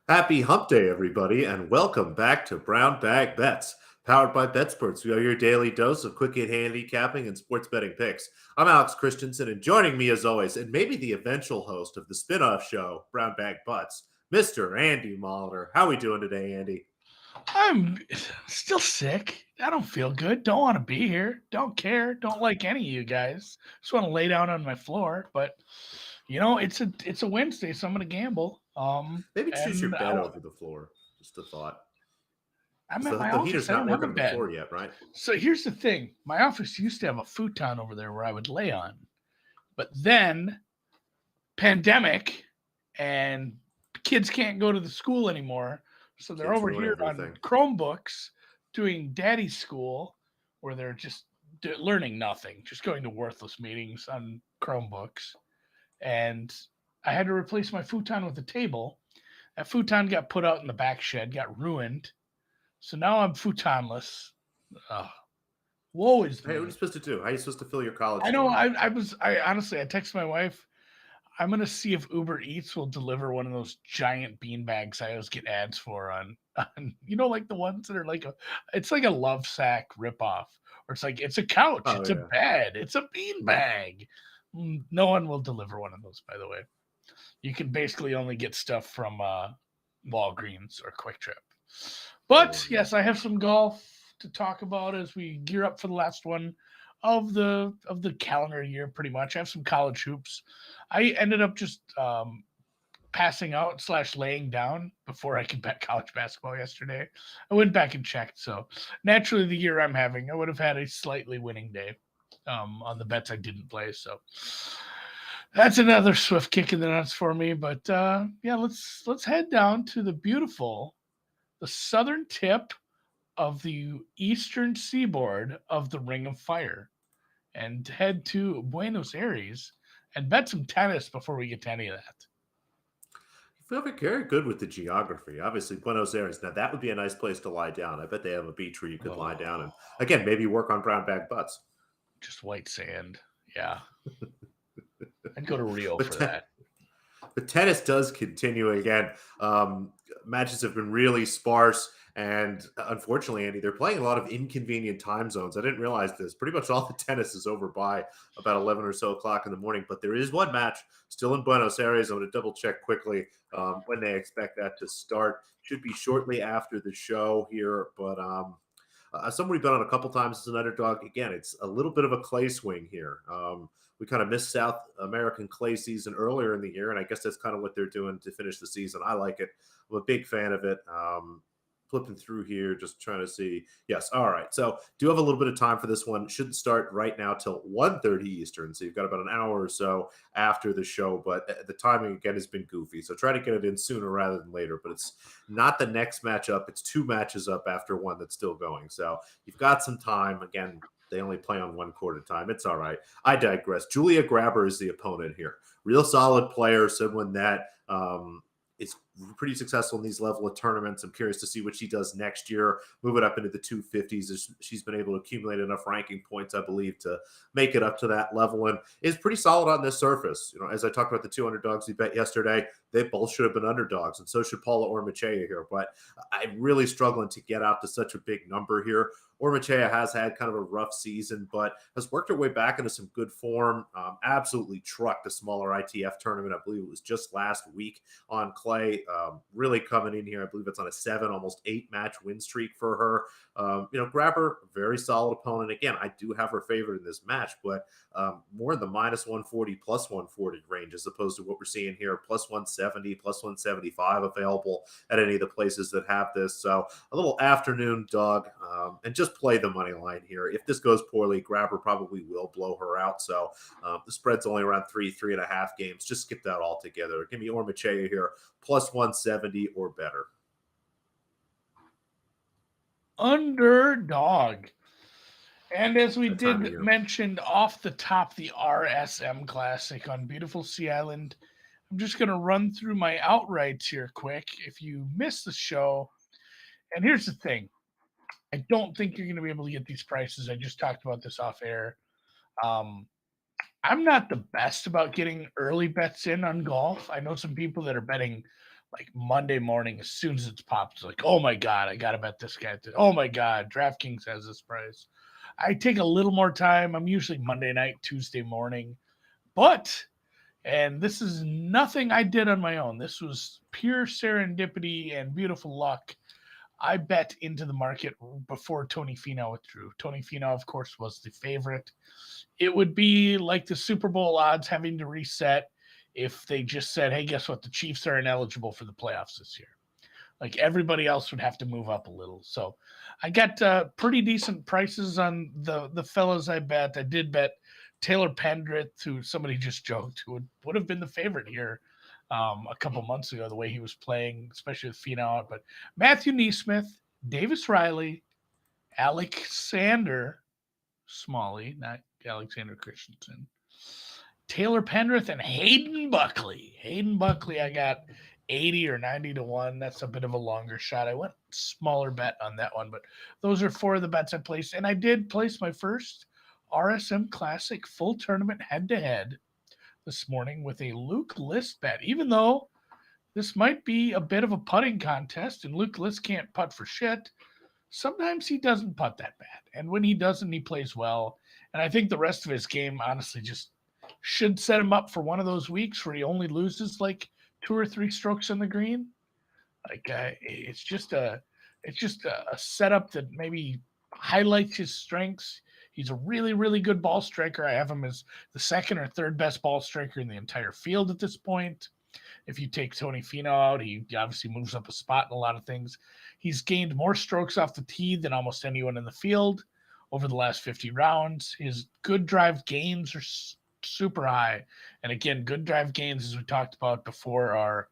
Happy Hump Day, everybody, and welcome back to Brown Bag Bets, powered by BetSports. We are your daily dose of quick hit handicapping and sports betting picks. I'm Alex Christensen, and joining me as always, and maybe the eventual host of the spin-off show, Brown Bag Butts, Mr. Andy Molitor. How we doing today, Andy? I'm still sick. I don't feel good. Don't want to be here. Don't care. Don't like any of you guys. Just want to lay down on my floor. But it's a Wednesday, so I'm gonna gamble. Maybe choose your And bed over the floor. Just a thought. I'm 'Cause at The, my the office. heater's I not don't have working a on the bed. floor yet, right? So here's the thing. My office used to have a futon over there where I would lay on, but then pandemic and kids can't go to the school anymore, so they're Kids over ruin here on everything. Chromebooks doing daddy school where they're just learning nothing, just going to worthless meetings on Chromebooks. And I had to replace my futon with a table. That futon got put out in the back shed, got ruined, so now I'm futonless. Ugh, woe is Hey, what are you me. supposed to do? How are you supposed to fill your college I know. dorm? I honestly, I texted my wife. I'm gonna see if Uber Eats will deliver one of those giant bean bags I always get ads for on like the ones that are it's like a love sack ripoff, or it's like it's a couch, Oh, it's a yeah. bed, it's a bean bag. No one will deliver one of those, by the way. You can basically only get stuff from Walgreens or Quick Trip. But Boring. yes, I have some golf to talk about as we gear up for the last one of the calendar year. Pretty much, I have some college hoops. I ended up just passing out slash laying down before I could bet college basketball yesterday. I went back and checked. So naturally, the year I'm having, I would have had a slightly winning day on the bets I didn't play. So that's another swift kick in the nuts for me. But yeah, let's head down to the southern tip of the eastern seaboard of the Ring of Fire and head to Buenos Aires and bet some tennis before we get to any of that. You feel very good with the geography. Obviously, Buenos Aires. Now that would be a nice place to lie down. I bet they have a beach where you could lie down and Oh, again maybe work on brown bag butts. just white sand. Yeah, I'd go to Rio But for that. the tennis does continue again. Um, Matches have been really sparse, and unfortunately, Andy, they're playing a lot of inconvenient time zones. I didn't realize this. Pretty much all the tennis is over by about 11 or so o'clock in the morning. But there is one match still in Buenos Aires. I'm going to double check quickly when they expect that to start. Should be shortly after the show here, but somebody bet on a couple times as an underdog. Again, it's a little bit of a clay swing here. We kind of missed South American clay season earlier in the year, and I guess that's kind of what they're doing to finish the season. I like it. I'm a big fan of it. Flipping through here, just trying to see. Yes, all right. So do have a little bit of time for this one. Shouldn't start right now till 1:30 Eastern. So you've got about an hour or so after the show, but the timing again has been goofy. So try to get it in sooner rather than later. But it's not the next matchup. It's two matches up after one that's still going. So you've got some time. Again, they only play on one court at a time. It's all right. I digress. Julia Grabber is the opponent here. Real solid player, someone that is pretty successful in these level of tournaments. I'm curious to see what she does next year, move it up into the 250s. She's been able to accumulate enough ranking points, I believe, to make it up to that level and is pretty solid on this surface. As I talked about the two underdogs we bet yesterday, they both should have been underdogs, and so should Paula Ormachea here. But I'm really struggling to get out to such a big number here. Ormachea has had kind of a rough season, but has worked her way back into some good form. Absolutely trucked a smaller ITF tournament. I believe it was just last week on clay. Really coming in here. I believe it's on a 7, almost 8 match win streak for her. Grabber, very solid opponent. Again, I do have her favored in this match, but more in the minus 140, plus 140 range as opposed to what we're seeing here, plus 170, plus 175 available at any of the places that have this. So a little afternoon dog, and just play the money line here. If this goes poorly, Grabber probably will blow her out. So the spread's only around 3.5 games. Just skip that altogether. Give me Ormachea here, plus 170 or better. Underdog. And as we That time of did year. mention off the top, the RSM Classic on beautiful Sea Island. I'm just going to run through my outrights here quick. If you missed the show, and here's the thing, I don't think you're going to be able to get these prices. I just talked about this off air. Um, I'm not the best about getting early bets in on golf. I know some people that are betting like Monday morning, as soon as it's popped, it's like, oh my God, I got to bet this guy. Oh my God, DraftKings has this price. I take a little more time. I'm usually Monday night, Tuesday morning. But, and this is nothing I did on my own. This was pure serendipity and beautiful luck. I bet into the market before Tony Finau withdrew. Tony Finau, of course, was the favorite. It would be like the Super Bowl odds having to reset if they just said, hey, guess what? The Chiefs are ineligible for the playoffs this year. Like everybody else would have to move up a little. So I got pretty decent prices on the fellas I bet. I did bet Taylor Pendrith, who somebody just joked, who would have been the favorite here a couple months ago, the way he was playing, especially with Finau out. But Matthew Neesmith, Davis Riley, Alexander Smalley, not Alexander Christensen, Taylor Pendrith, and Hayden Buckley. Hayden Buckley, I got 80 or 90 to 1. That's a bit of a longer shot. I went smaller bet on that one, but those are 4 of the bets I placed. And I did place my first RSM Classic full tournament head-to-head this morning with a Luke List bet, even though this might be a bit of a putting contest and Luke List can't putt for shit. Sometimes he doesn't putt that bad. And when he doesn't, he plays well. And I think the rest of his game, honestly, just should set him up for one of those weeks where he only loses like 2 or 3 strokes on the green. Like it's just a setup that maybe highlights his strengths. He's a really, really good ball striker. I have him as the 2nd or 3rd best ball striker in the entire field at this point. If you take Tony Finau out, he obviously moves up a spot in a lot of things. He's gained more strokes off the tee than almost anyone in the field over the last 50 rounds. His good drive gains are super high. And again, good drive gains, as we talked about before, are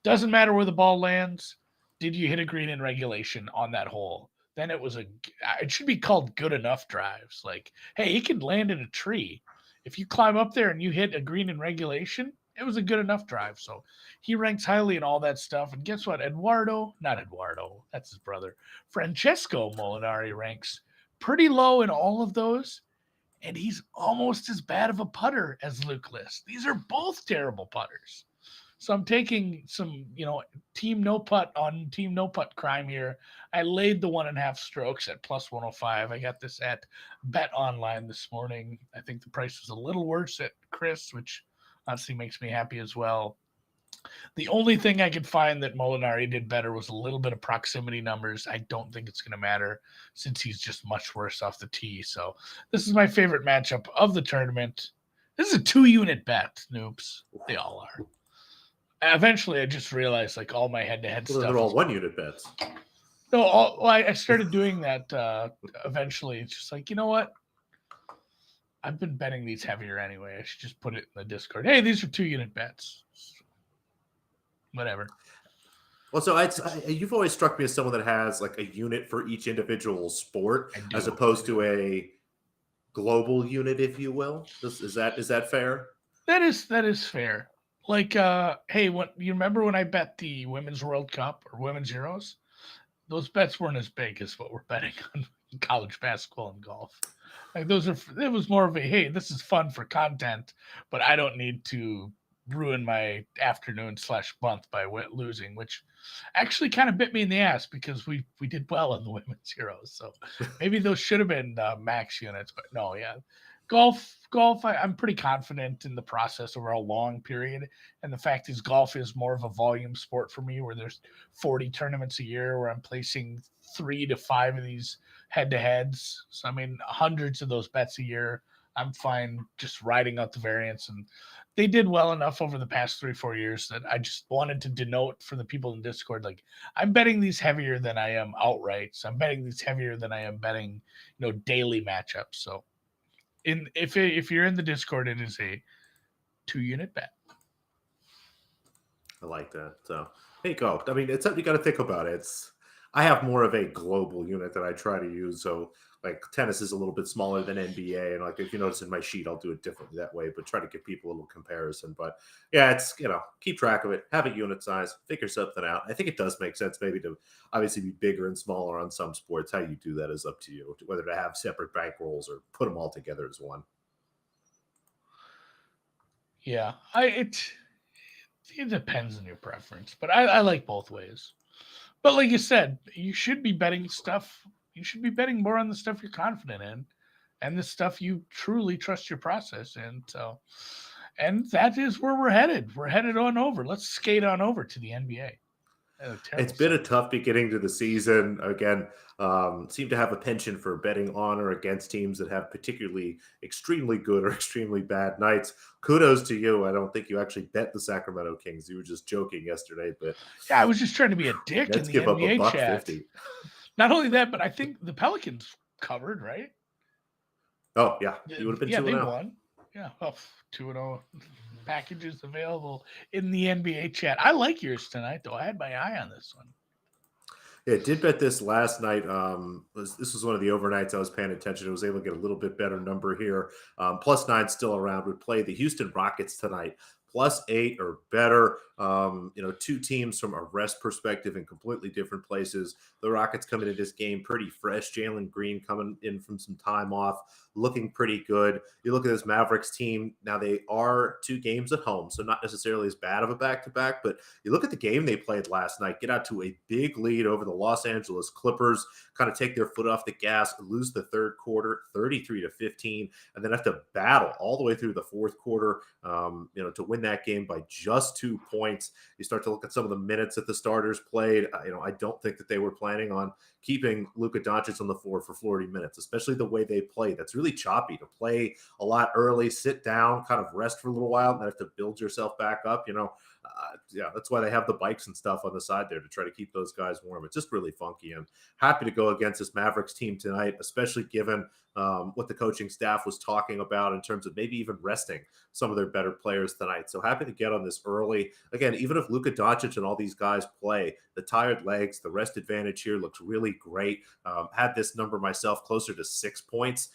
doesn't matter where the ball lands. Did you hit a green in regulation on that hole? Then it should be called good enough drives. Like, hey, he could land in a tree. If you climb up there and you hit a green in regulation, it was a good enough drive. So he ranks highly in all that stuff. And guess what? That's his brother. Francesco Molinari ranks pretty low in all of those. And he's almost as bad of a putter as Luke List. These are both terrible putters. So I'm taking some, team no putt on team no putt crime here. I laid the 1.5 strokes at plus 105. I got this at Bet Online this morning. I think the price was a little worse at Chris, which honestly makes me happy as well. The only thing I could find that Molinari did better was a little bit of proximity numbers. I don't think it's going to matter since he's just much worse off the tee. So this is my favorite matchup of the tournament. This is a 2-unit bet, Noops. They all are. Eventually, I just realized like all my head-to-head stuff. They're all 1-unit bets. No, I started doing that eventually. It's just like, you know what? I've been betting these heavier anyway. I should just put it in the Discord. Hey, these are 2-unit bets. Whatever. Well, so you've always struck me as someone that has like a unit for each individual sport, as opposed to a global unit, if you will. Is that fair? That is fair. Like, hey, you remember when I bet the Women's World Cup or Women's Euros? Those bets weren't as big as what we're betting on college basketball and golf. Like it was more of a, hey, this is fun for content, but I don't need to ruin my afternoon/month by losing, which actually kind of bit me in the ass because we did well in the Women's Euros. So maybe those should have been max units, but no, yeah. Golf, I'm pretty confident in the process over a long period. And the fact is golf is more of a volume sport for me where there's 40 tournaments a year where I'm placing 3 to 5 of these head-to-heads. So, I mean, hundreds of those bets a year. I'm fine just riding out the variance. And they did well enough over the past 3-4 years that I just wanted to denote for the people in Discord, like, I'm betting these heavier than I am outrights. I'm betting these heavier than I am betting, daily matchups. So, if you're in the Discord, it is a 2-unit bet. I like that. So hey, go. I mean, it's something you got to think about. I have more of a global unit that I try to use. So like tennis is a little bit smaller than NBA, and like if you notice in my sheet, I'll do it differently that way, but try to give people a little comparison. But yeah, it's keep track of it, have a unit size, figure something out. I think it does make sense maybe to obviously be bigger and smaller on some sports. How you do that is up to you, whether to have separate bankrolls or put them all together as one. Yeah, It depends on your preference, but I like both ways. But like you said, you should be betting stuff. You should be betting more on the stuff you're confident in, and the stuff you truly trust your process in. So, and that is where we're headed. We're headed on over. Let's skate on over to the NBA. A It's terrible been a segue. tough beginning to the season. Again, seem to have a penchant for betting on or against teams that have particularly extremely good or extremely bad nights. Kudos to you. I don't think you actually bet the Sacramento Kings. You were just joking yesterday, but Yeah, I was just trying to be a dick in Nets the give up a NBA buck chat. 50. Not only that, but I think the Pelicans covered, right? Oh yeah, you would have been Yeah, 2 they and 0. won. Yeah, 2-0 packages available in the NBA chat. I like yours tonight, though. I had my eye on this one. Yeah, did bet this last night. This was one of the overnights I was paying attention. I was able to get a little bit better number here. +9 still around. Would play the Houston Rockets tonight. +8 or better. Two teams from a rest perspective in completely different places. The Rockets coming into this game pretty fresh. Jalen Green coming in from some time off, looking pretty good. You look at this Mavericks team. Now they are 2 games at home, so not necessarily as bad of a back-to-back, but you look at the game they played last night, get out to a big lead over the Los Angeles Clippers, kind of take their foot off the gas, lose the third quarter 33-15, and then have to battle all the way through the fourth quarter, to win that game by just 2 points. You start to look at some of the minutes that the starters played. I don't think that they were planning on keeping Luka Doncic on the floor for 40 minutes, especially the way they play. That's really choppy to play a lot early, sit down, kind of rest for a little while, and then have to build yourself back up. That's why they have the bikes and stuff on the side there to try to keep those guys warm. It's just really funky. And happy to go against this Mavericks team tonight, especially given what the coaching staff was talking about in terms of maybe even resting some of their better players tonight. So happy to get on this early. Again, even if Luka Doncic and all these guys play, the tired legs, the rest advantage here looks really great. Had this number myself closer to 6 points,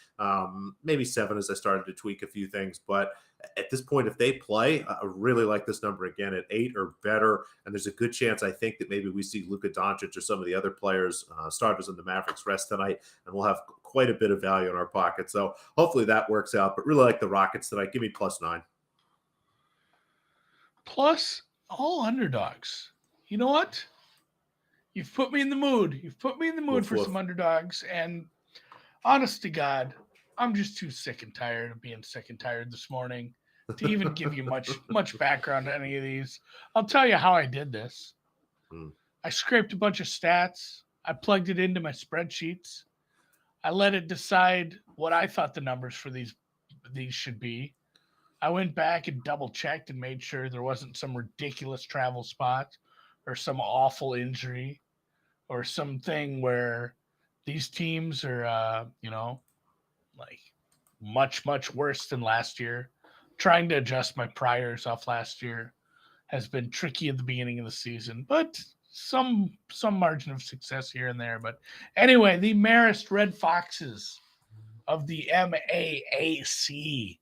maybe 7 as I started to tweak a few things. But at this point, if they play, I really like this number again at 8 or better. And there's a good chance, I think, that maybe we see Luka Doncic or some of the other players, starters in the Mavericks rest tonight, and we'll have quite a bit of value in our pocket. So hopefully that works out. But really like the Rockets tonight. Give me +9. Plus, all underdogs. You know what? You've put me in the mood. You've put me in the mood Woof, for some woof. underdogs. And honest to God, I'm just too sick and tired of being sick and tired this morning to even give you much background to any of these. I'll tell you how I did this. Hmm. I scraped a bunch of stats. I plugged it into my spreadsheets. I let it decide what I thought the numbers for these should be. I went back and double checked and made sure there wasn't some ridiculous travel spot or some awful injury or something where these teams are, like much worse than last year. Trying to adjust my priors off last year has been tricky at the beginning of the season, but some margin of success here and there. But anyway, the Marist Red Foxes of the MAAC.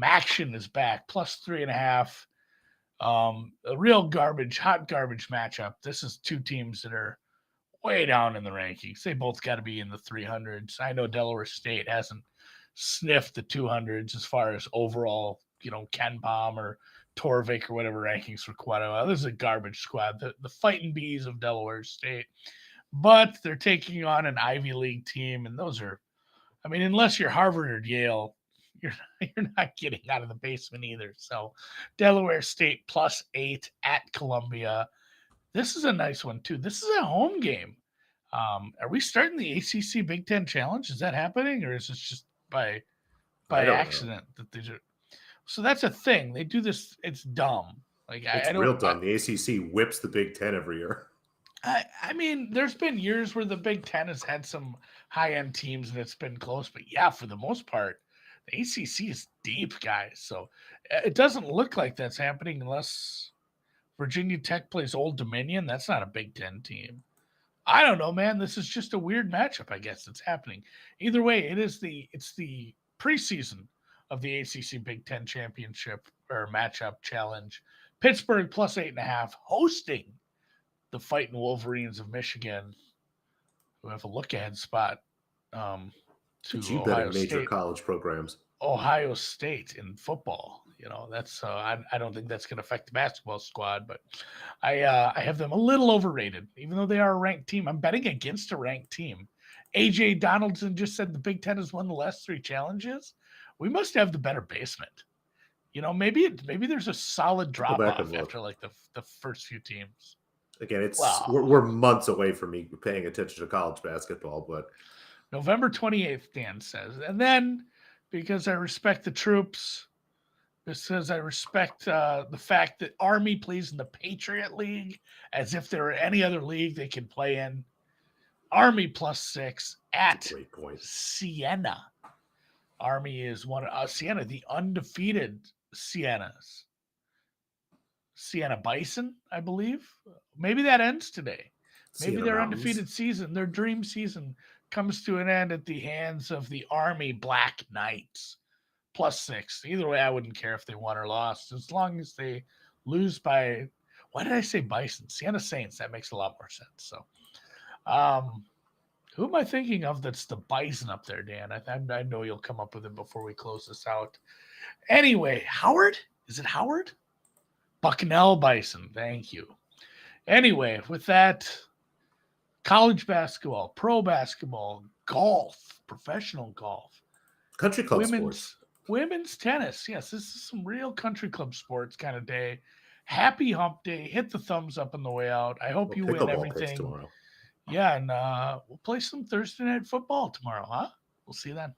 Maction is back, +3.5. A real hot garbage matchup. This is 2 teams that are way down in the rankings. They both got to be in the 300s. I know Delaware State hasn't sniffed the 200s as far as overall, Ken Palm or Torvik or whatever rankings for quite a while. This is a garbage squad, the fighting bees of Delaware State. But they're taking on an Ivy League team, and those are, unless you're Harvard or Yale, you're you're not getting out of the basement either. So Delaware State +8 at Columbia. This is a nice one too. This is a home game. Are we starting the ACC Big Ten Challenge? Is that happening, or is this just by I don't know. accident that they do? So that's a thing. They do this. It's dumb. Like I, It's I don't. real dumb. The ACC whips the Big Ten every year. There's been years where the Big Ten has had some high end teams and it's been close, but yeah, for the most part, the ACC is deep, guys. So it doesn't look like that's happening unless Virginia Tech plays Old Dominion. That's not a Big Ten team. I don't know, man. This is just a weird matchup, I guess, that's happening. Either way, it's the preseason of the ACC Big Ten Championship or matchup challenge. Pittsburgh +8.5, hosting the Fighting Wolverines of Michigan, who have a look ahead spot But to you bet Ohio in major State. college programs. Ohio State in football. That's I don't think that's going to affect the basketball squad, but I have them a little overrated, even though they are a ranked team. I'm betting against a ranked team. AJ Donaldson just said the Big Ten has won the last 3 challenges. We must have the better basement. Maybe there's a solid Go drop back and off look. after like the first few teams. Again, Well, we're months away from me paying attention to college basketball, but November 28th, Dan says, and then because I respect the troops. Because I respect the fact that Army plays in the Patriot League as if there were any other league they can play in. Army +6 at great point. Siena. Army is Siena, the undefeated Sienas. Siena Bison, I believe. Maybe that ends today. Maybe Siena their Mountains. undefeated season, their dream season, comes to an end at the hands of the Army Black Knights. +6. Either way, I wouldn't care if they won or lost, as long as they lose by. Why did I say Bison? Siena Saints. That makes a lot more sense. So, who am I thinking of? That's the Bison up there, Dan. I know you'll come up with it before we close this out. Anyway, Howard. Is it Howard? Bucknell Bison. Thank you. Anyway, with that, college basketball, pro basketball, golf, professional golf, Country club sports. Women's tennis. Yes, this is some real country club sports kind of day. Happy hump day. Hit the thumbs up on the way out. I hope you win Pickleball picks everything. tomorrow. Yeah, and we'll play some Thursday night football tomorrow, huh? We'll see you then.